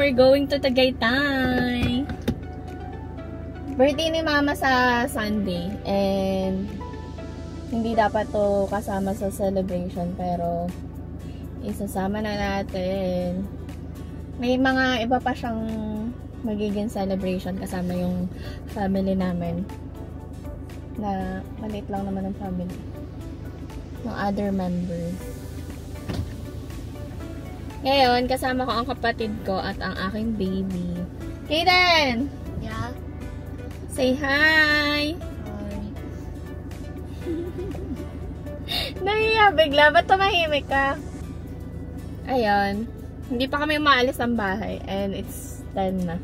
we're going to Tagaytay. Birthday ni Mama sa Sunday. And hindi dapat to kasama sa celebration. Pero isasama na natin. May mga iba pa siyang magiging celebration kasama yung family namin. Na maliit lang naman ang family. Ng other members. Ngayon, kasama ko ang kapatid ko at ang aking baby. Kaden! Yeah? Say hi! Hi. Nahiya bigla. Ba't tumahimik ka? Ayun. Hindi pa kami umaalis ng bahay. And it's 10 na.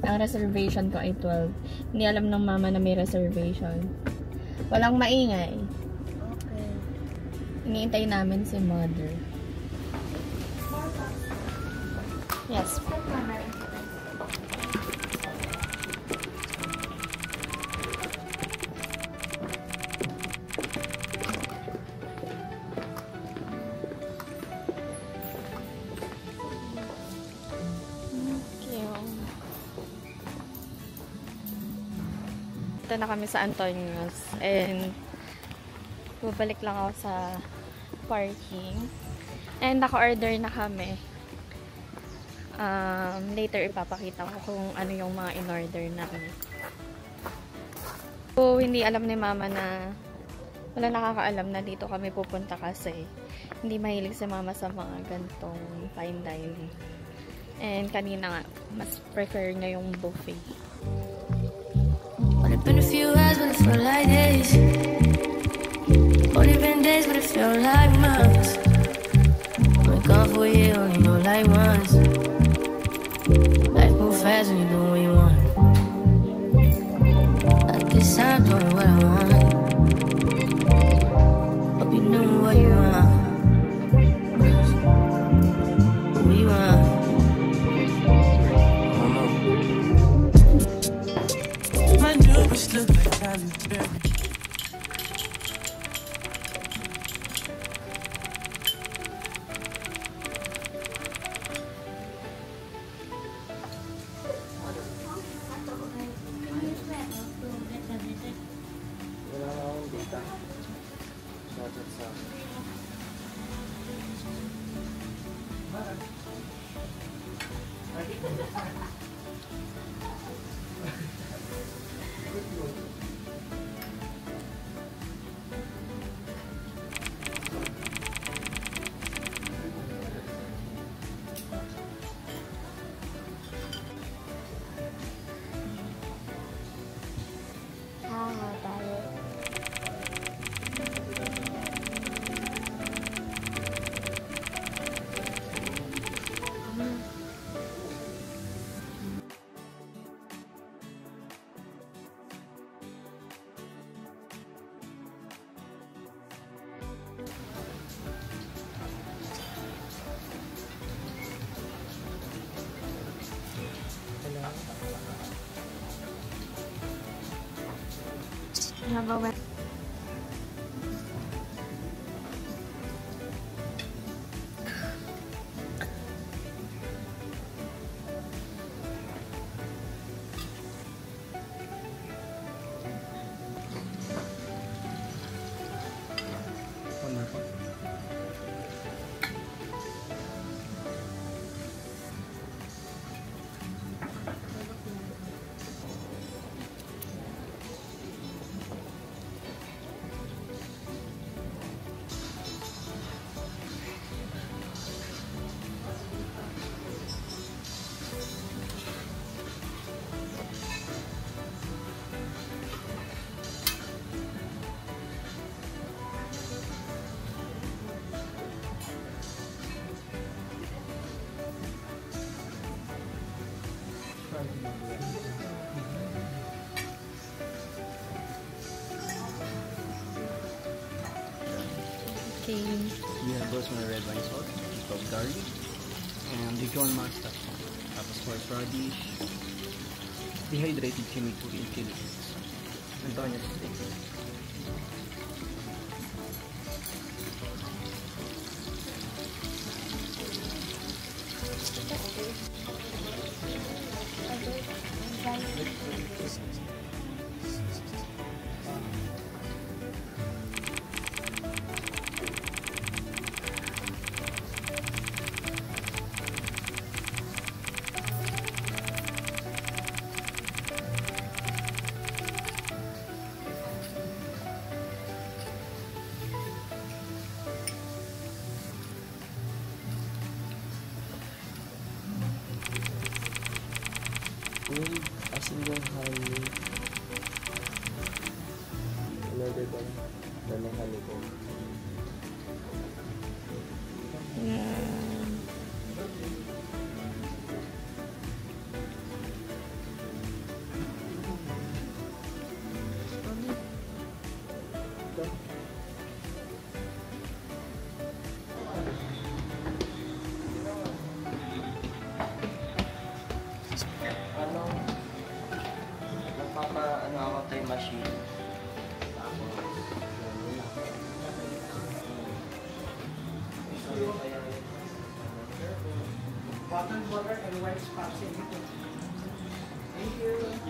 Ang reservation ko ay 12. Hindi alam ng mama na may reservation. Walang maingay. Okay. Iniintay namin si mother. Yes. Ito na kami sa Antonios and babalik lang ako sa parking and naka-order na kami. Later ipapakita ko kung ano yung mga in-order namin. So, hindi alam ni Mama na wala nakakaalam na dito kami pupunta kasi hindi mahilig si Mama sa mga gantong fine dining. And kanina nga, mas prefer niya yung buffet. Only been a few hours but it felt like days. Only been days but it felt like months. Been gone for a year, only know like once. Life move fast when you do what you want. At this time, doing what I want. Hope you know what you want. What you want. My newest look like Halle Berry. Number 1. Okay. We have rosemary red wine sauce, called garlic, and Dijon mustard, tapos horseradish, dehydrated chimichurri and chili flakes, Antonios steak. A single honey. Another one. Then a honeycomb. Ako time machine.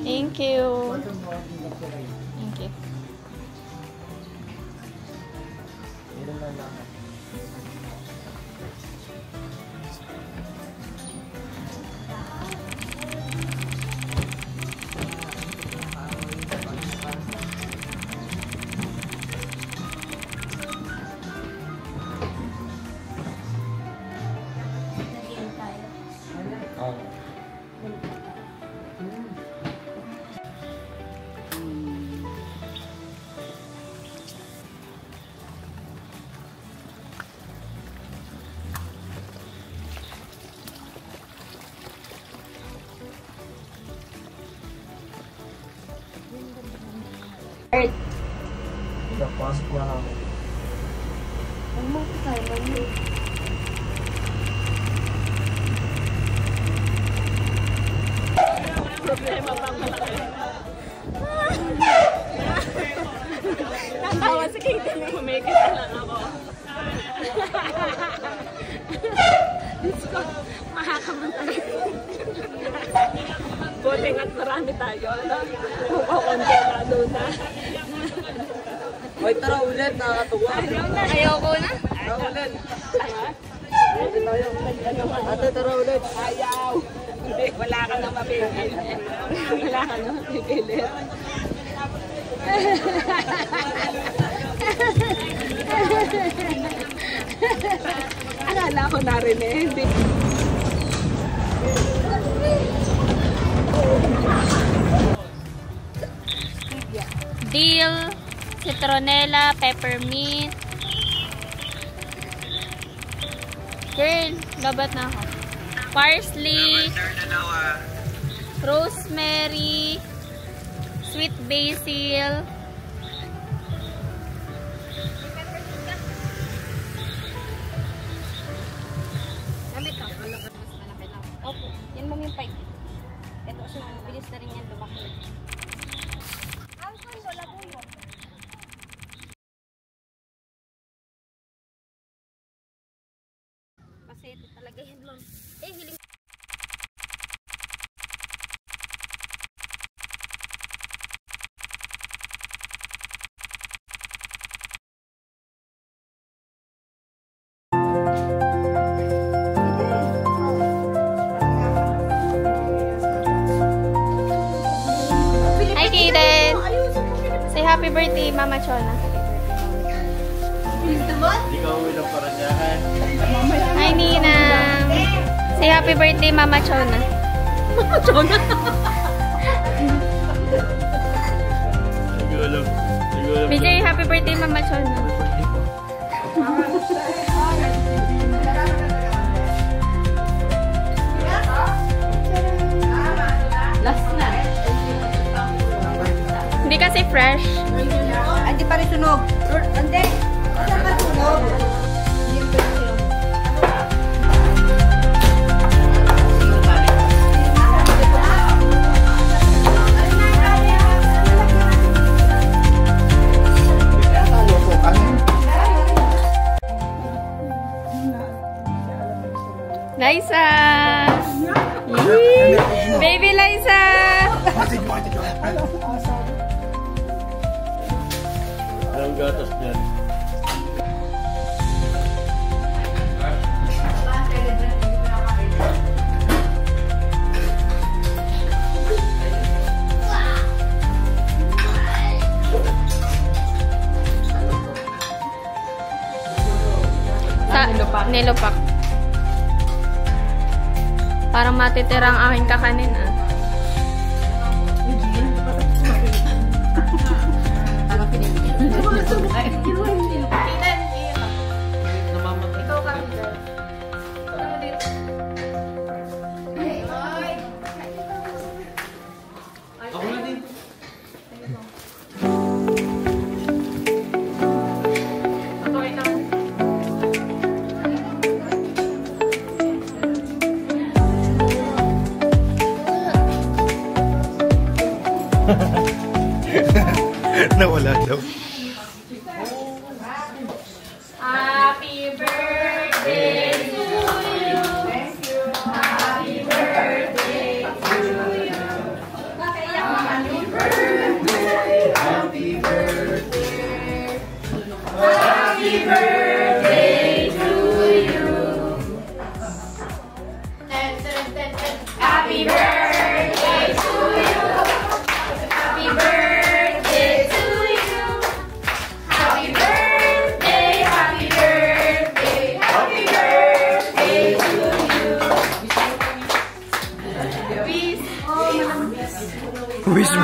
Thank you. Thank you. Napasok na ako. Problema pang malaki. Natawa si Katie na humikit na lang ako. Diyos ko, makakamantay. Buti nga't marami tayo. Kukontrolado na. Hoy, tara ulit, nakakatuwa. Ayoko na. Tara ulit. Ate, tara ulit. Ayaw. Hindi, wala ka na mapipili. Wala ka na mapipili. Akala ko narinig. Dill, citronella, peppermint. Girl, labat na ako. Parsley, rosemary, sweet basil. Opo, yan mo yung pipe. Ito kasi mabilis na rin yan lumaki. Wala po yun. Kasi ito talaga yan, ma'am. Hiling. Hi, Kaden! Say happy birthday, Mama Chona. Hindi ka uwi ng Paranyahan. Hi, Nina! Say happy birthday, Mama Chona. Mama Chona! Hindi ko alam. BJ, happy birthday, Mama Chona. Last na. Hindi kasi fresh. Hindi pa rin sunog. Hindi. Saan pa sunog? Liza! Yee! Baby Liza! Anong gatas niyan? Sa nilupak. Parang matitira ang aking kakanin, ah. Ikaw kami dyan. Ano dito? Ako na din. Nawala daw. Happy birthday to you. Thank you. Happy birthday to you. Happy birthday. Happy birthday. Happy birthday to you. Happy birthday to you. Happy birthday to you. Happy birthday, happy birthday, happy birthday to you. Wish mo.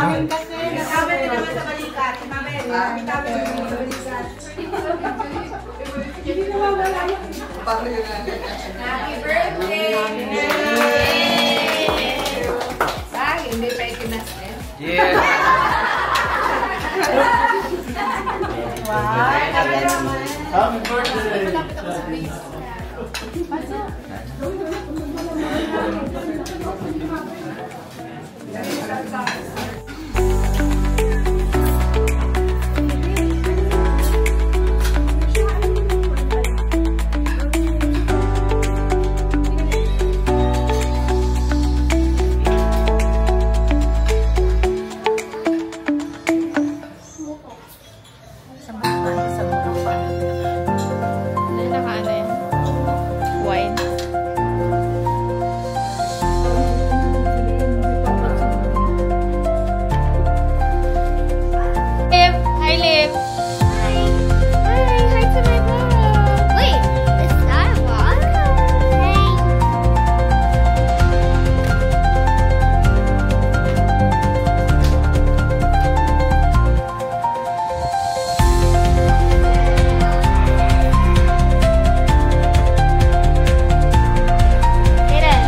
Happy birthday! Hindi pa ikinastin. Yeah! Happy birthday! Naka-ano yan? Wine. Liv! Hi, Liv! Hi! Hi to my vlog! Wait, is that a vlog? Hey. Aiden!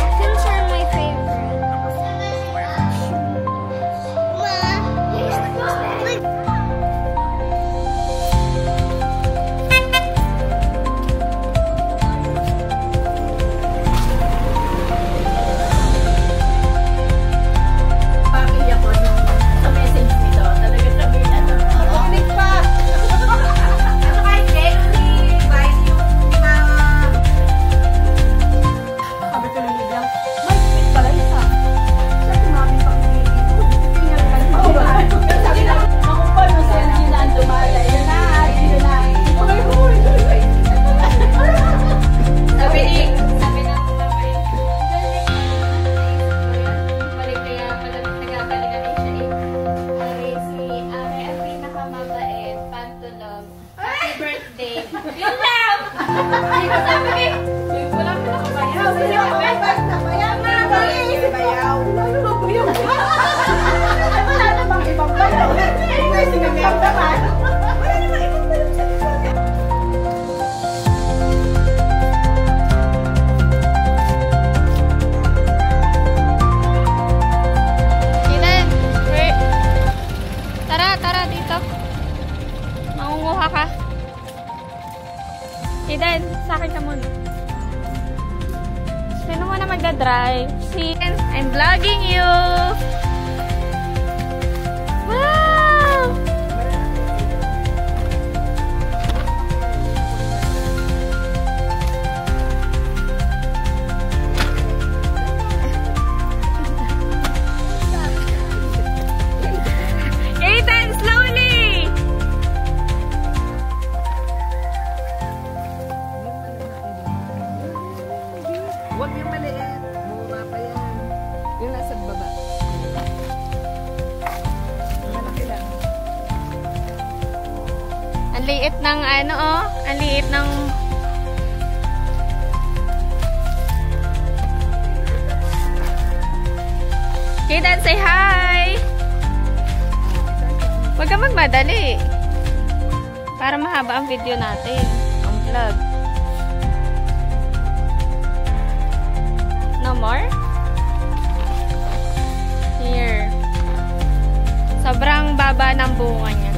Dolphins are my favorite. Pamilya ko nung sa message nito. Talaga sabi niya na. Ulit pa! Ano kahit sexy, kahit yung mga... Sabi ko lang nila, may sweet pala isa. Siya sumami pa kami dito. Tingnan ka lang pa. Sabi na, ako pa no, siya na ang dumala. Yun na, yun na. Okay, huy! Sabi ni, sabi na ako na may Balik kaya pala nagkabalikan din siya eh. Ari si Ari ang pinakamabait, pantulog. Happy birthday! Yun lang! Hindi ko sabi eh. wala mo na kabayaw. Sino ako? Bayaw na, bayaw. Lalo na bayaw. Wala na bang ibang bayaw? Anyway, sinabihan naman. Wala namang ibang bayaw sa Aiden! Tara dito. Mangunguha ka. Aiden, sa akin ka muna. Sino muna magdadrive? I'm vlogging you! Wow! Aiden, slowly! Huwag yung maliit. Bumaba pa yan. Yung nasa baba. Malaki lang. Ang liit ng ano oh. Ang liit ng... Kidan, say hi! Huwag ka magmadali. Para mahaba ang video natin. Ang vlog. No more? Here. Sobrang baba ng bunga niya.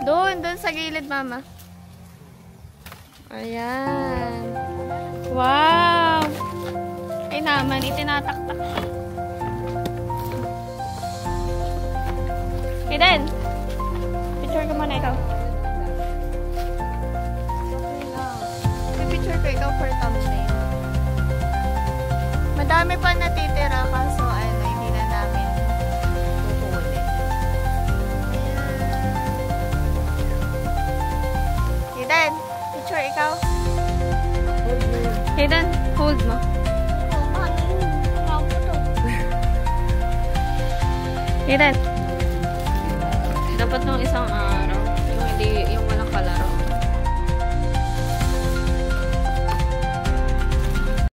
Doon sa gilid, mama. Ayan. Wow! Ay naman, itinataktak. Kidan! Picture ka muna ikaw. Picture ko ikaw for thumbnail. Madami pa natitira kaso ano, hindi na namin kukunin. Kidan! Picture ikaw. Kidan, hold mo. Kidan. Dapat nung isang araw. Yung hindi, yung